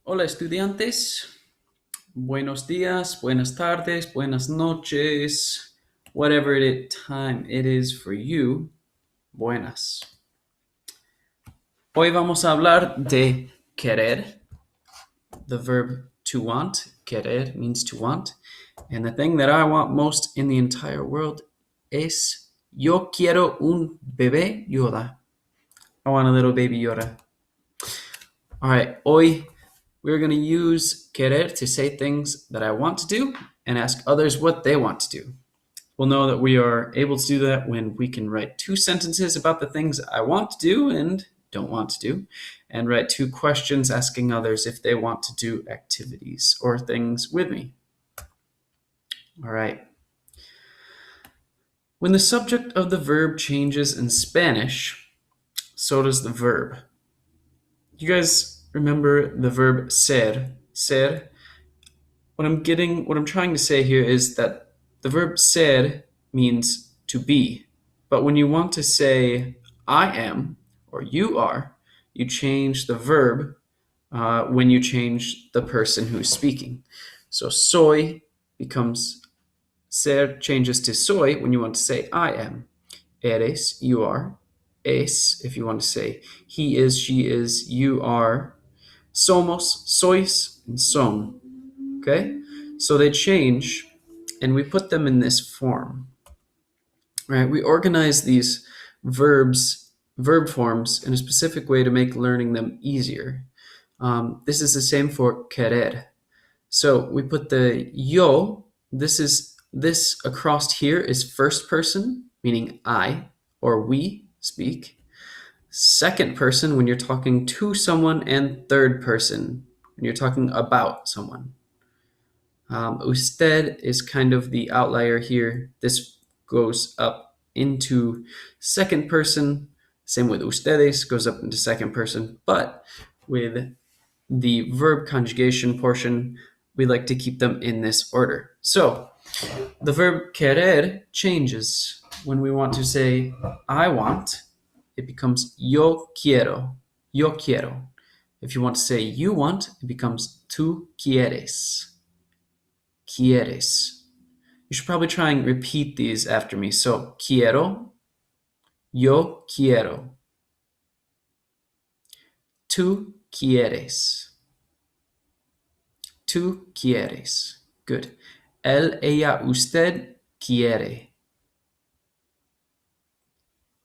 Hola estudiantes, buenos días, buenas tardes, buenas noches, time it is for you, buenas. Hoy vamos a hablar de querer, the verb to want. Querer means to want. And the thing that I want most in the entire world es yo quiero un bebé Yoda. I want a little baby Yoda. All right, hoy we're going to use querer to say things that I want to do and ask others what they want to do. We'll know that we are able to do that when we can write 2 sentences about the things I want to do and don't want to do, and write 2 questions asking others if they want to do activities or things with me. All right. When the subject of the verb changes in Spanish, so does the verb. You guys remember the verb ser? Ser. What I'm trying to say here is that the verb ser means to be. But when you want to say I am or you are, you change the verb when you change the person who's speaking. So soy becomes ser changes to soy when you want to say I am. Eres, you are. Es, if you want to say he is, she is, you are. Somos, sois, and son. Okay? So they change, and we put them in this form. Right? We organize these verb forms in a specific way to make learning them easier. This is the same for querer. So we put the yo. This across here is first person, meaning I or we speak. Second person when you're talking to someone, and third person when you're talking about someone. Usted is kind of the outlier here. This goes up into second person. Same with ustedes, goes up into second person. But with the verb conjugation portion, we like to keep them in this order. So the verb querer changes. When we want to say I want, it becomes yo quiero. Yo quiero. If you want to say you want, it becomes tú quieres. Quieres. You should probably try and repeat these after me. So, quiero, yo quiero. Tú quieres. Tú quieres. Good. Él, ella, usted quiere.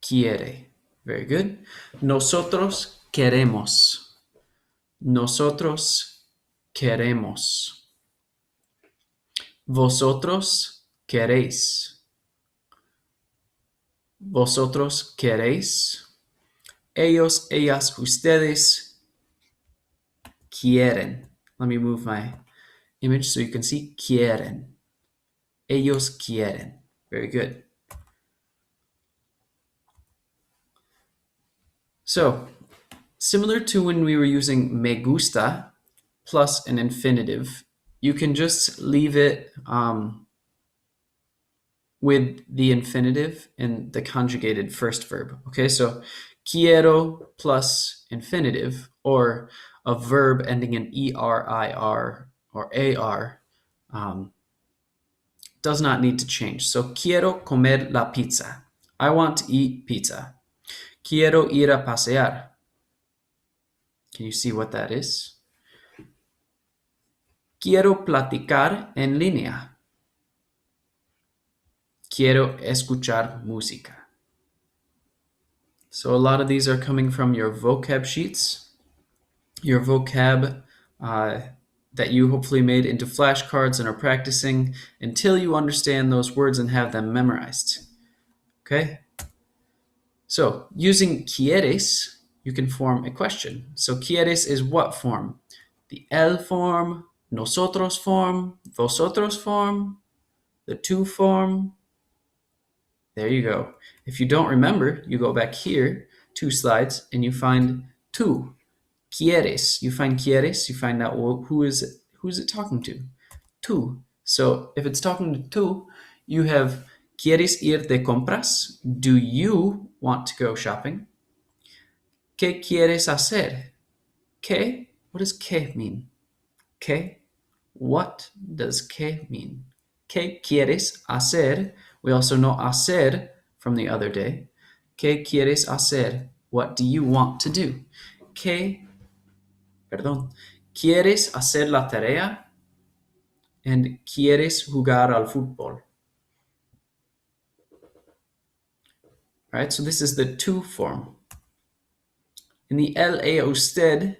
Quiere. Very good. Nosotros queremos. Nosotros queremos. Vosotros queréis. Vosotros queréis. Ellos, ellas, ustedes quieren. Let me move my image so you can see quieren. Ellos quieren. Very good. So, similar to when we were using me gusta plus an infinitive, you can just leave it with the infinitive and the conjugated first verb. Okay, so quiero plus infinitive, or a verb ending in ER, IR, or AR, does not need to change. So quiero comer la pizza. I want to eat pizza. Quiero ir a pasear. Can you see what that is? Quiero platicar en línea. Quiero escuchar música. So a lot of these are coming from your vocab sheets, your vocab that you hopefully made into flashcards and are practicing until you understand those words and have them memorized. Okay? So using quieres, you can form a question. So quieres is what form? The él form, nosotros form, vosotros form, the tú form. There you go. If you don't remember, you go back here, 2 slides, and you find tú. Quieres. You find quieres, you find out who's it talking to? Tú. So if it's talking to tú, you have ¿Quieres ir de compras? Do you want to go shopping? ¿Qué quieres hacer? ¿Qué? What does qué mean? ¿Qué? What does ¿qué mean? ¿Qué quieres hacer? We also know hacer from the other day. ¿Qué quieres hacer? What do you want to do? ¿Qué? Perdón. ¿Quieres hacer la tarea? And ¿quieres jugar al fútbol? Right, so this is the to form. In the LA usted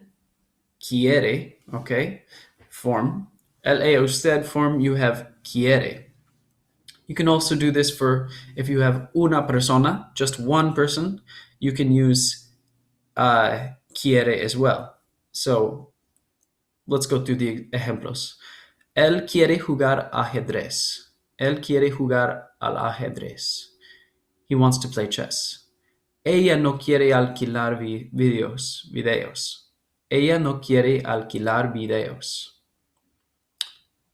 quiere, okay, form, LA usted form, you have quiere. You can also do this for if you have una persona, just one person, you can use quiere as well. So let's go through the ejemplos. Él quiere jugar ajedrez. Él quiere jugar al ajedrez. He wants to play chess. Ella no quiere alquilar videos. Ella no quiere alquilar videos.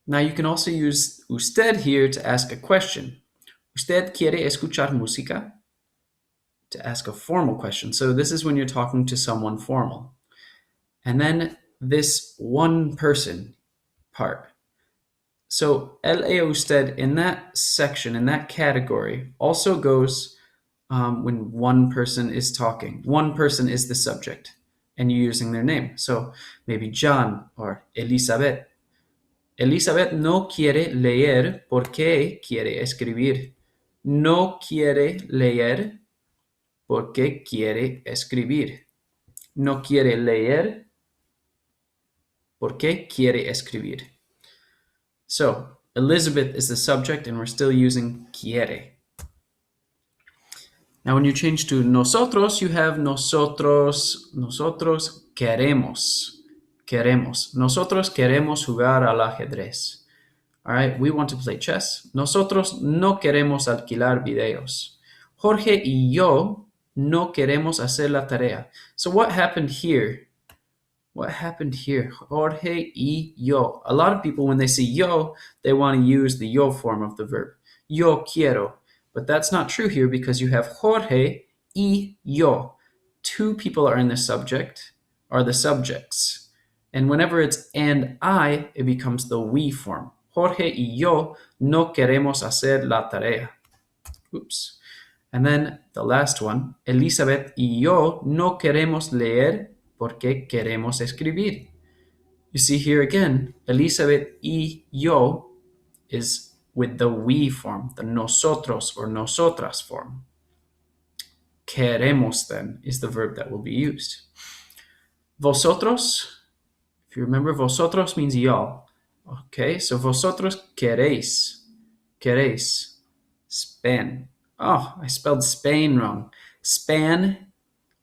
Now you can also use usted here to ask a question. ¿Usted quiere escuchar música? To ask a formal question. So this is when you're talking to someone formal. And then this one person part. So LA usted in that section, in that category, also goes when one person is talking. One person is the subject and you're using their name. So maybe John or Elizabeth. Elizabeth no quiere leer porque quiere escribir. No quiere leer porque quiere escribir. No quiere leer porque quiere escribir. So Elizabeth is the subject and we're still using quiere. Now when you change to nosotros, you have nosotros queremos. Queremos. Nosotros queremos jugar al ajedrez. All right, we want to play chess. Nosotros no queremos alquilar videos. Jorge y yo no queremos hacer la tarea. So what happened here? What happened here? Jorge y yo. A lot of people, when they say yo, they want to use the yo form of the verb. Yo quiero. But that's not true here because you have Jorge y yo. Two people are in the subject, are the subjects. And whenever it's and I, it becomes the we form. Jorge y yo no queremos hacer la tarea. Oops. And then the last one, Elizabeth y yo no queremos leer porque queremos escribir. You see here again, Elizabeth y yo is with the we form, the nosotros or nosotras form. Queremos then is the verb that will be used. Vosotros, if you remember, vosotros means y'all. Okay, so vosotros queréis. Queréis. Span. Oh, I spelled Spain wrong. Span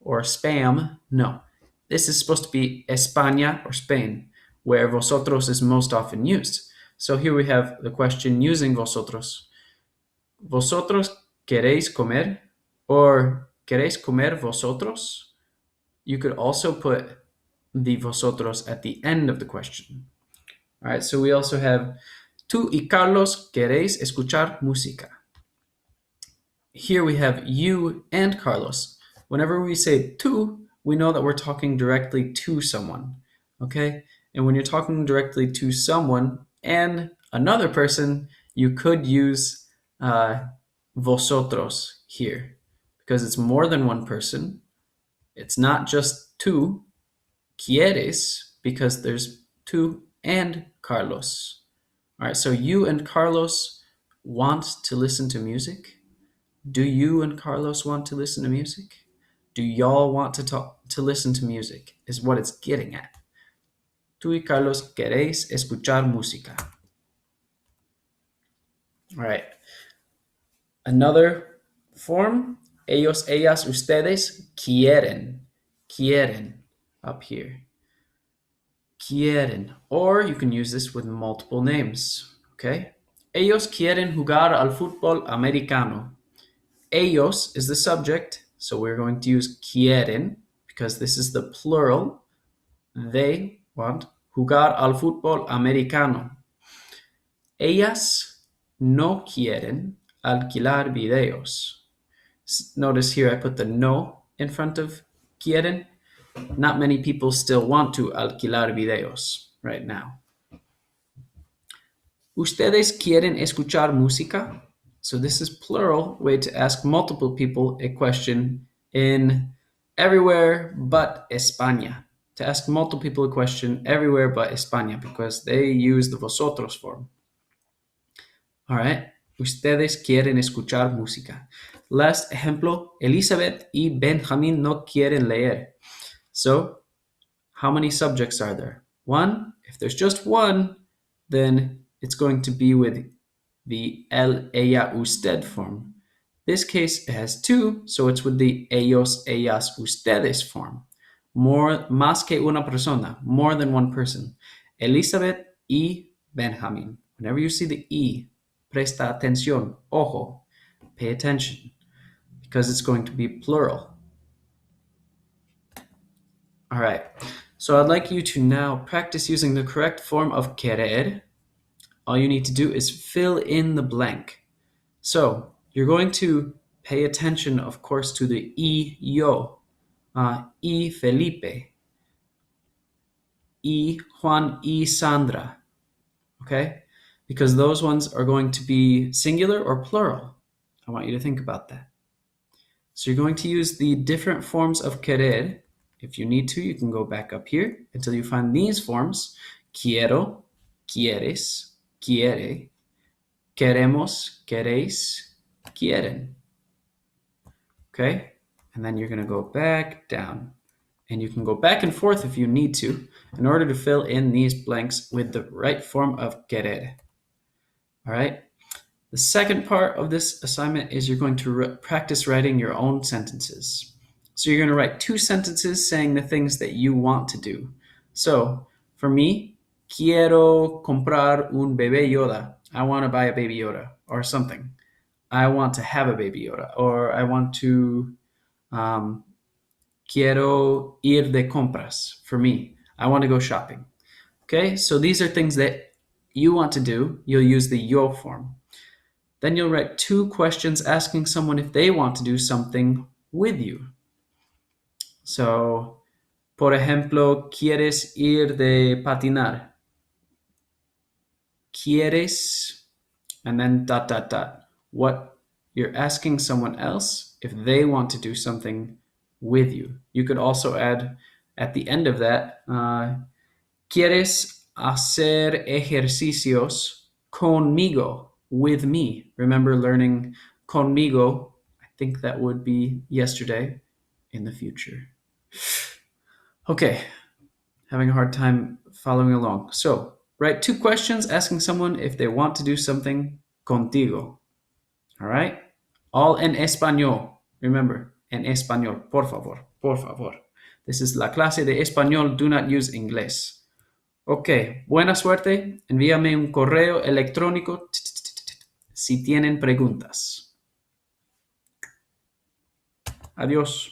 or spam. No. This is supposed to be España or Spain, where vosotros is most often used. So here we have the question using vosotros. ¿Vosotros queréis comer? Or ¿queréis comer vosotros? You could also put the vosotros at the end of the question. All right, so we also have tú y Carlos queréis escuchar música. Here we have you and Carlos. Whenever we say tú, we know that we're talking directly to someone, okay? And when you're talking directly to someone and another person, you could use vosotros here because it's more than one person. It's not just tú, quieres, because there's tú and Carlos. All right, so you and Carlos want to listen to music. Do you and Carlos want to listen to music? Do y'all want to listen to music? Is what it's getting at. Tú y Carlos queréis escuchar música. All right. Another form, ellos, ellas, ustedes quieren. Quieren up here. Quieren. Or you can use this with multiple names. Okay? Ellos quieren jugar al fútbol americano. Ellos is the subject, so we're going to use quieren because this is the plural. They want jugar al fútbol americano. Ellas no quieren alquilar videos. Notice here I put the no in front of quieren. Not many people still want to alquilar videos right now. ¿Ustedes quieren escuchar música? So this is plural way to ask multiple people a question in everywhere but España. To ask multiple people a question everywhere but España because they use the vosotros form. All right. Ustedes quieren escuchar música. Last ejemplo, Elizabeth y Benjamín no quieren leer. So, how many subjects are there? One. If there's just one, then it's going to be with the él, ella, usted form. This case it has two, so it's with the ellos, ellas, ustedes form. Más que una persona, more than one person. Elizabeth y Benjamin. Whenever you see the e, presta atención, ojo, pay attention, because it's going to be plural. All right. So I'd like you to now practice using the correct form of querer. All you need to do is fill in the blank. So you're going to pay attention, of course, to the yo, y Felipe, y Juan, y Sandra, okay? Because those ones are going to be singular or plural. I want you to think about that. So you're going to use the different forms of querer. If you need to, you can go back up here until you find these forms. Quiero, quieres, quiere, queremos, queréis, quieren. Okay? And then you're going to go back down. And you can go back and forth if you need to in order to fill in these blanks with the right form of querer. All right? The second part of this assignment is you're going to practice writing your own sentences. So you're going to write two sentences saying the things that you want to do. So for me, quiero comprar un bebé Yoda. I want to buy a baby Yoda or something. I want to have a baby Yoda, or I want to quiero ir de compras. For me, I want to go shopping. Okay, so these are things that you want to do. You'll use the yo form. Then you'll write two questions asking someone if they want to do something with you. So, por ejemplo, ¿quieres ir de patinar? ¿Quieres? And then dot, dot, dot. What you're asking someone else if they want to do something with you. You could also add at the end of that, ¿quieres hacer ejercicios conmigo? With me. Remember learning conmigo? I think that would be yesterday in the future. Okay, having a hard time following along. So, write two questions asking someone if they want to do something contigo. All right? All en español. Remember, en español. Por favor, por favor. This is la clase de español. Do not use inglés. Ok, buena suerte. Envíame un correo electrónico si tienen preguntas. Adiós.